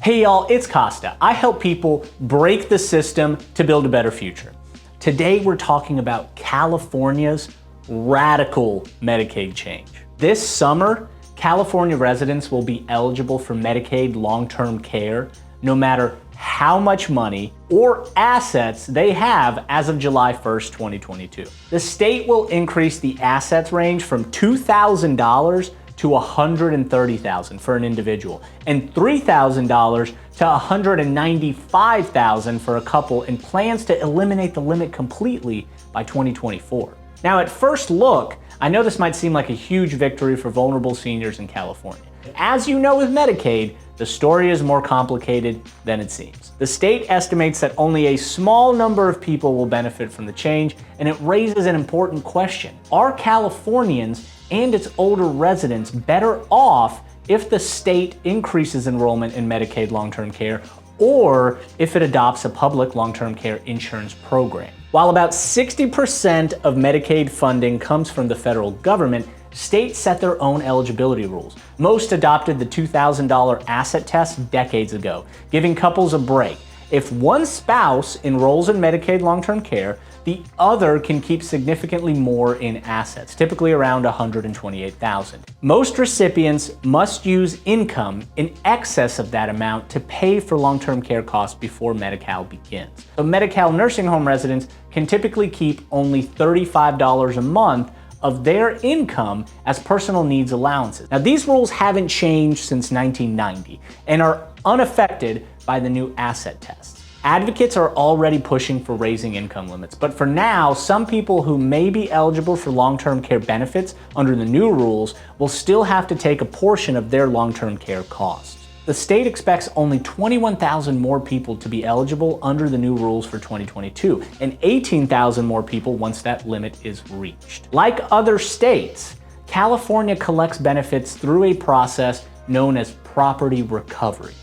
Hey y'all, it's Kosta. I help people break the system to build a better future. Today we're talking about California's radical Medicaid change. This summer, California residents will be eligible for Medicaid long-term care no matter how much money or assets they have as of July 1st, 2022. The state will increase the assets range from $2,000 to $130,000 for an individual, and $3,000 to $195,000 for a couple, and plans to eliminate the limit completely by 2024. Now, at first look, I know this might seem like a huge victory for vulnerable seniors in California. As you know with Medicaid, the story is more complicated than it seems. The state estimates that only a small number of people will benefit from the change, and it raises an important question. Are Californians and its older residents better off if the state increases enrollment in Medicaid long-term care, or if it adopts a public long-term care insurance program? While about 60% of Medicaid funding comes from the federal government, states set their own eligibility rules. Most adopted the $2,000 asset test decades ago, giving couples a break. If one spouse enrolls in Medicaid long-term care, the other can keep significantly more in assets, typically around $128,000. Most recipients must use income in excess of that amount to pay for long-term care costs before Medi-Cal begins. So Medi-Cal nursing home residents can typically keep only $35 a month of their income as personal needs allowances. Now, these rules haven't changed since 1990 and are unaffected by the new asset tests. Advocates are already pushing for raising income limits, but for now, some people who may be eligible for long-term care benefits under the new rules will still have to take a portion of their long-term care costs. The state expects only 21,000 more people to be eligible under the new rules for 2022, and 18,000 more people once that limit is reached. Like other states, California collects benefits through a process known as property recovery.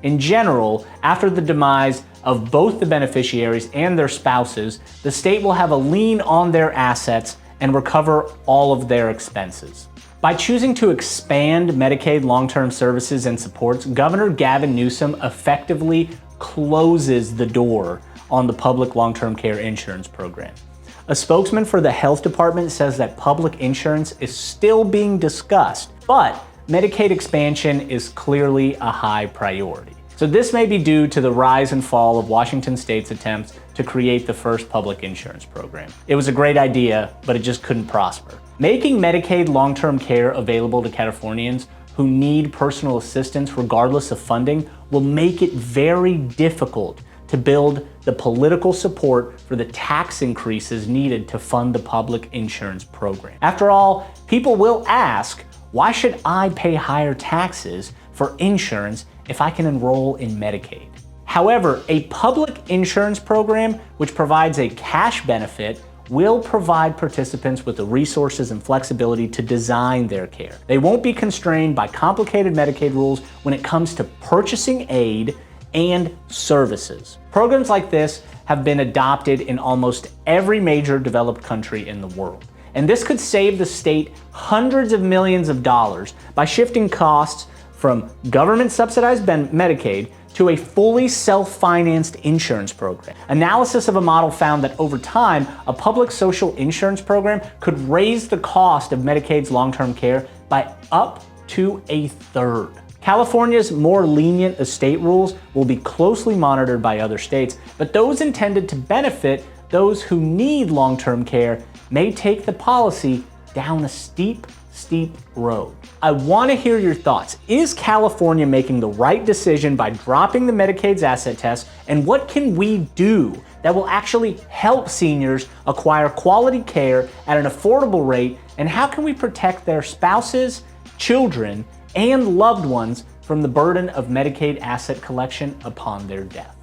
In general, after the demise of both the beneficiaries and their spouses, the state will have a lien on their assets and recover all of their expenses. By choosing to expand Medicaid long-term services and supports, Governor Gavin Newsom effectively closes the door on the public long-term care insurance program. A spokesman for the health department says that public insurance is still being discussed, but Medicaid expansion is clearly a high priority. So this may be due to the rise and fall of Washington State's attempts to create the first public insurance program. It was a great idea, but it just couldn't prosper. Making Medicaid long-term care available to Californians who need personal assistance regardless of funding will make it very difficult to build the political support for the tax increases needed to fund the public insurance program. After all, people will ask, why should I pay higher taxes for insurance if I can enroll in Medicaid? However, a public insurance program which provides a cash benefit will provide participants with the resources and flexibility to design their care. They won't be constrained by complicated Medicaid rules when it comes to purchasing aid and services. Programs like this have been adopted in almost every major developed country in the world. And this could save the state hundreds of millions of dollars by shifting costs from government-subsidized Medicaid to a fully self-financed insurance program. Analysis of a model found that over time, a public social insurance program could raise the cost of Medicaid's long-term care by up to a third. California's more lenient estate rules will be closely monitored by other states, but those intended to benefit those who need long-term care may take the policy down a steep road. I want to hear your thoughts. Is California making the right decision by dropping the Medicaid's asset test? And what can we do that will actually help seniors acquire quality care at an affordable rate? And how can we protect their spouses, children, and loved ones from the burden of Medicaid asset collection upon their death?